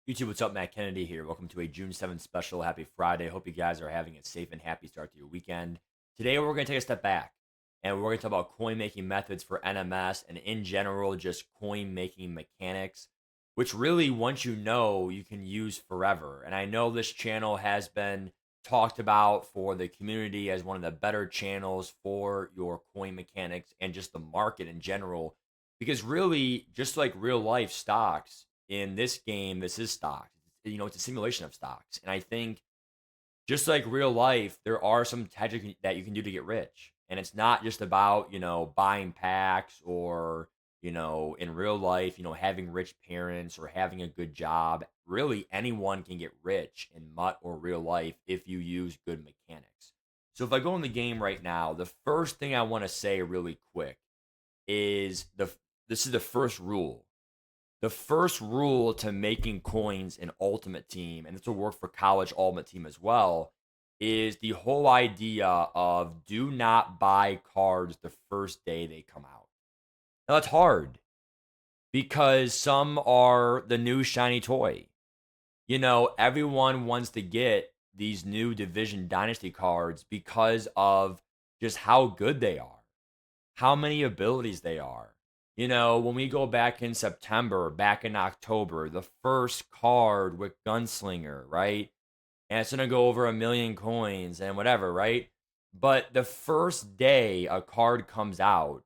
YouTube, what's up? Matt Kennedy here. Welcome to a June 7th special. Happy Friday. Hope you guys are having a safe and happy start to your weekend. Today, we're going to take a step back and we're going to talk about coin making methods for NMS and in general, just coin making mechanics, which really, once you know, you can use forever. And I know this channel has been talked about for the community as one of the better channels for your coin mechanics and just the market in general. Because really, just like real life stocks, in this game, this is stocks. It's a simulation of stocks. And I think just like real life, there are some tactics that you can do to get rich. And it's not just about, buying packs or, in real life, having rich parents or having a good job. Really, anyone can get rich in MUT or real life if you use good mechanics. So if I go in the game right now, the first thing I want to say really quick is this is the first rule. The first rule to making coins in Ultimate Team, and this will work for college Ultimate Team as well, is the whole idea of do not buy cards the first day they come out. Now that's hard because some are the new shiny toy. Everyone wants to get these new Division Dynasty cards because of just how good they are, how many abilities they are. When we go back in September, back in October, the first card with Gunslinger, right? And it's going to go over 1,000,000 coins and whatever, right? But the first day a card comes out,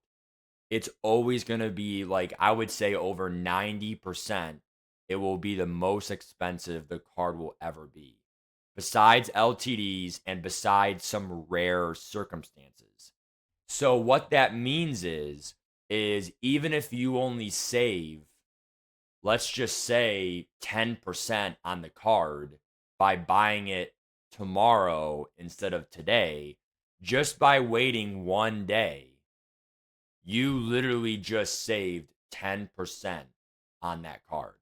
it's always going to be like, I would say over 90%, it will be the most expensive the card will ever be, besides LTDs and besides some rare circumstances. So what that means is even if you only save, let's just say 10% on the card by buying it tomorrow instead of today, just by waiting one day, you literally just saved 10% on that card.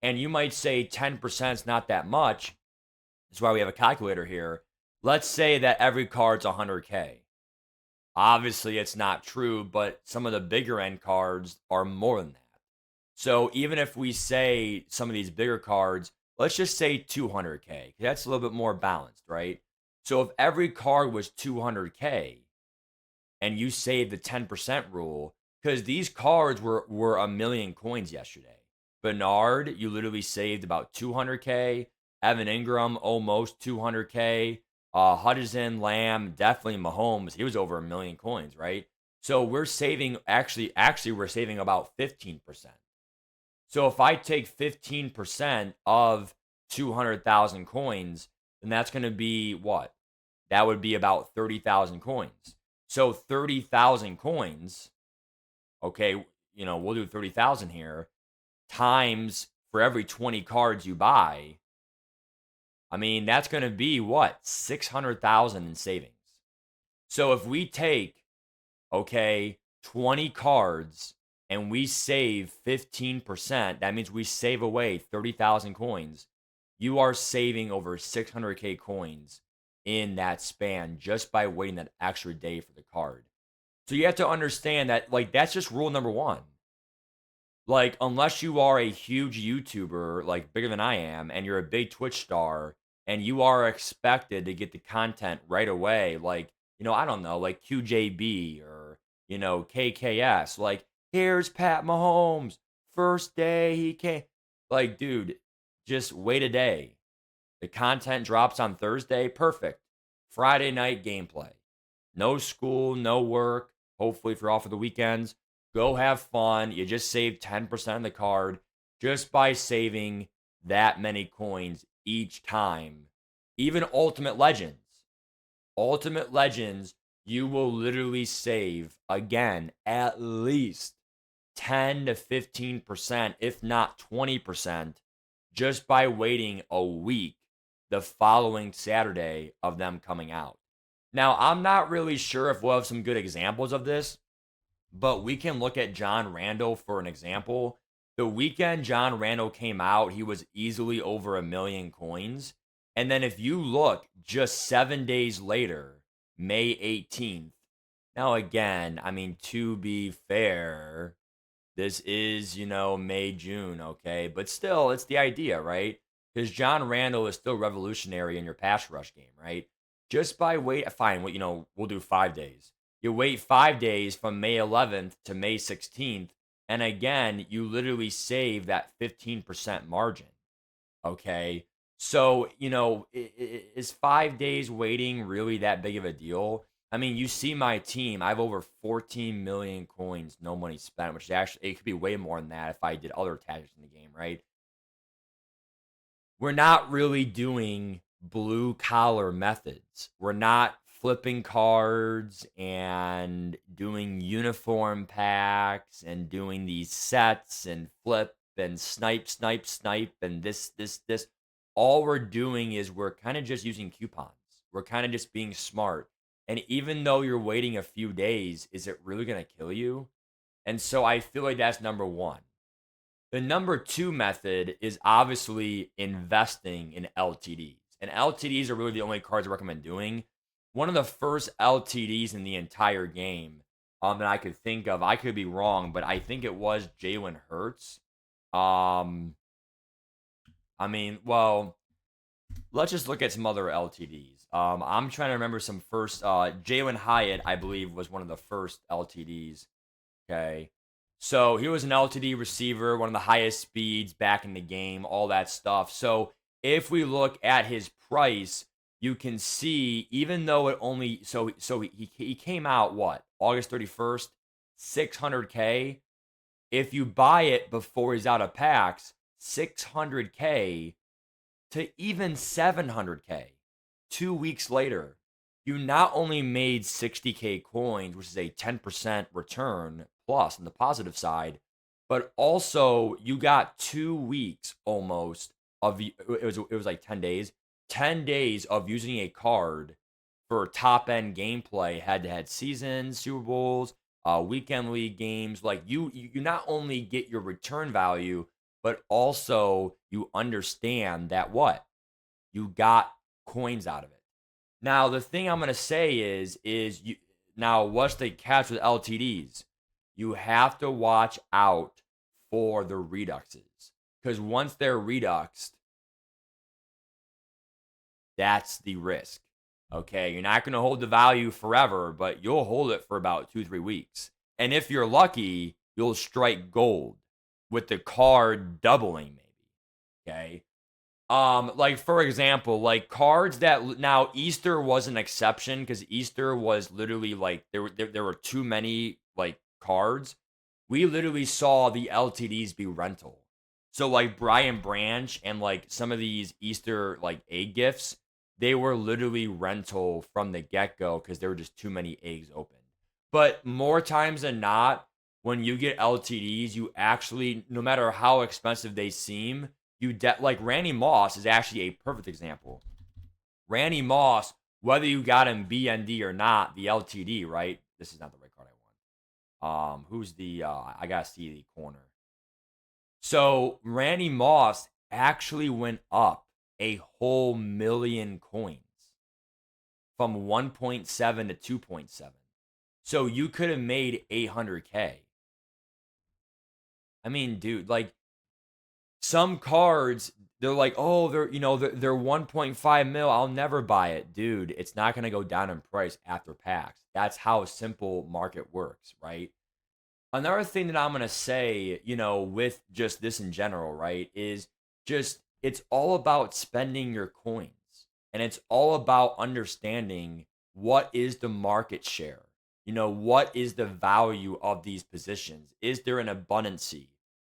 And you might say 10% is not that much. That's why we have a calculator here. Let's say that every card's 100K. Obviously, it's not true, but some of the bigger end cards are more than that. So even if we say some of these bigger cards, let's just say 200K, that's a little bit more balanced, right? So if every card was 200K and you saved the 10% rule, because these cards were 1,000,000 coins yesterday. Bernard, you literally saved about 200K. Evan Ingram, almost 200K. Hudson, Lamb, definitely Mahomes. He was over 1,000,000 coins, right? So we're saving actually we're saving about 15%. So if I take 15% of 200,000 coins, then that's going to be what? That would be about 30,000 coins. So 30,000 coins, okay, we'll do 30,000 here, times for every 20 cards you buy, I mean, that's going to be what? 600,000 in savings. So if we take, okay, 20 cards and we save 15%, that means we save away 30,000 coins. You are saving over 600K coins in that span just by waiting that extra day for the card. So you have to understand that, like, that's just rule number one. Like, unless you are a huge YouTuber, like bigger than I am, and you're a big Twitch star, and you are expected to get the content right away, like, I don't know, like QJB or, KKS, like, here's Pat Mahomes, first day he came. Like, dude, just wait a day. The content drops on Thursday, perfect. Friday night gameplay. No school, no work. Hopefully, if you're off for the weekends, go have fun. You just saved 10% of the card just by saving that many coins each time. Even Ultimate Legends. Ultimate Legends, you will literally save, again, at least 10 to 15%, if not 20%, just by waiting a week the following Saturday of them coming out. Now, I'm not really sure if we'll have some good examples of this, but we can look at John Randall for an example. The weekend John Randall came out, he was easily over 1,000,000 coins. And then if you look just 7 days later, May 18th, now again, I mean, to be fair, This is, May, June, okay? But still, it's the idea, right? Because John Randall is still revolutionary in your pass rush game, right? Just by fine, we'll do 5 days. You wait 5 days from May 11th to May 16th, and again, you literally save that 15% margin, okay? So, is 5 days waiting really that big of a deal? I mean, you see my team. I have over 14 million coins, no money spent, which actually it could be way more than that if I did other tactics in the game, right? We're not really doing blue collar methods. We're not flipping cards and doing uniform packs and doing these sets and flip and snipe, snipe, snipe, and this. All we're doing is we're kind of just using coupons. We're kind of just being smart. And even though you're waiting a few days, is it really going to kill you? And so I feel like that's number one. The number two method is obviously investing in LTDs. And LTDs are really the only cards I recommend doing. One of the first LTDs in the entire game that I could think of, I could be wrong, but I think it was Jalen Hurts. I mean, well, let's just look at some other LTDs. I'm trying to remember some first. Jalen Hyatt, I believe, was one of the first LTDs. Okay. So he was an LTD receiver, one of the highest speeds back in the game, all that stuff. So if we look at his price, you can see even though it only he came out what August 31st, 600K. If you buy it before he's out of packs, 600K to even 700K 2 weeks later, you not only made 60K coins, which is a 10% return plus on the positive side, but also you got 2 weeks almost of it was like 10 days, 10 days of using a card for top end gameplay, head to head seasons, Super Bowls, weekend league games. Like you not only get your return value, but also you understand that what you got coins out of it. Now, the thing I'm gonna say is you now what's the catch with LTDs? You have to watch out for the reduxes. Because once they're reduxed, that's the risk. Okay. You're not gonna hold the value forever, but you'll hold it for about 2, 3 weeks. And if you're lucky, you'll strike gold with the card doubling, maybe. Okay. Like for example, like cards that now Easter was an exception because Easter was literally like there were too many like cards. We literally saw the LTDs be rental. So like Brian Branch and like some of these Easter like egg gifts, they were literally rental from the get-go because there were just too many eggs open. But more times than not, when you get LTDs, you actually, no matter how expensive they seem, like Randy Moss is actually a perfect example. Randy Moss, whether you got him BND or not, the LTD, right? This is not the right card I want. Who's the I gotta see the corner. So Randy Moss actually went up a whole million coins from 1.7 to 2.7. So you could have made 800K. I mean, dude, like some cards, they're like, oh, they're 1.5 mil. I'll never buy it, dude. It's not gonna go down in price after packs. That's how a simple market works, right? Another thing that I'm gonna say, with just this in general, right, is just it's all about spending your coins, and it's all about understanding what is the market share. What is the value of these positions? Is there an abundancy?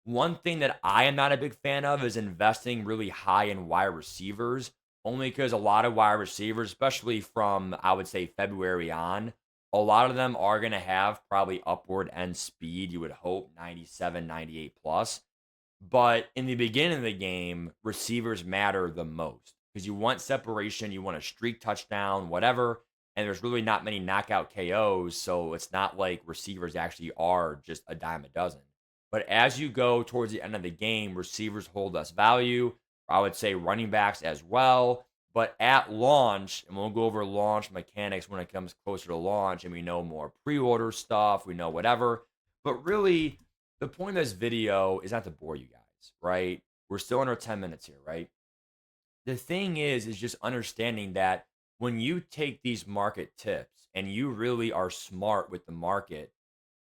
One thing that I am not a big fan of is investing really high in wide receivers, only because a lot of wide receivers, especially from I would say February on, a lot of them are going to have probably upward end speed, you would hope 97, 98 plus. But in the beginning of the game, receivers matter the most because you want separation, you want a streak touchdown, whatever. And there's really not many knockout KOs. So it's not like receivers actually are just a dime a dozen. But as you go towards the end of the game, receivers hold less value. I would say running backs as well. But at launch, and we'll go over launch mechanics when it comes closer to launch, and we know more pre order stuff, we know whatever. But really, the point of this video is not to bore you guys, right? We're still under 10 minutes here, right? The thing is just understanding that when you take these market tips and you really are smart with the market,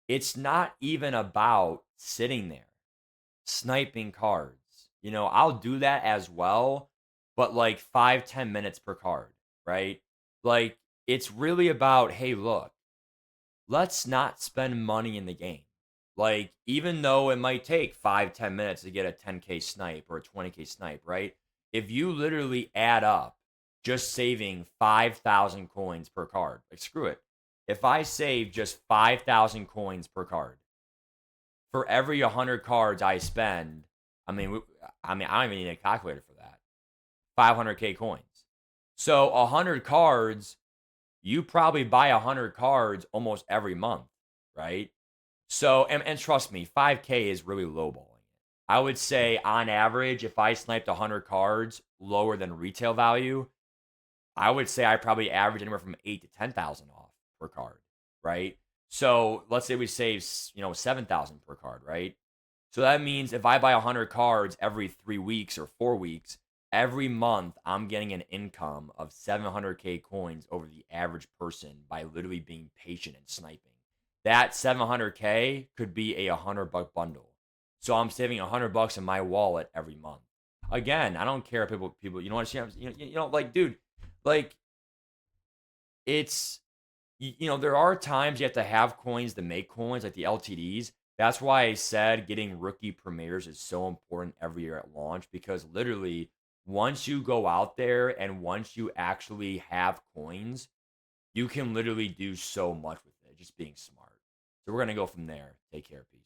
it's not even about sitting there sniping cards. I'll do that as well, but like 5, 10 minutes per card, right? Like it's really about, hey, look, let's not spend money in the game. Like, even though it might take 5, 10 minutes to get a 10K snipe or a 20K snipe, right? If you literally add up just saving 5,000 coins per card, like, screw it. If I save just 5,000 coins per card for every 100 cards I spend, I mean, I don't even need a calculator for that. 500K coins. So 100 cards, you probably buy 100 cards almost every month, right? So, and trust me, 5K is really lowballing it. I would say on average, if I sniped 100 cards lower than retail value, I would say I probably average anywhere from 8 to 10,000 off per card, right? So let's say we save, 7,000 per card, right? So that means if I buy 100 cards every 3 weeks or 4 weeks, every month I'm getting an income of 700K coins over the average person by literally being patient and sniping. That 700K could be a $100 bundle. So I'm saving $100 in my wallet every month. Again, I don't care if people, like, dude, like, it's, there are times you have to have coins to make coins, like the LTDs. That's why I said getting rookie premieres is so important every year at launch, because literally once you go out there and once you actually have coins, you can literally do so much with it, just being smart. So we're going to go from there. Take care, peace.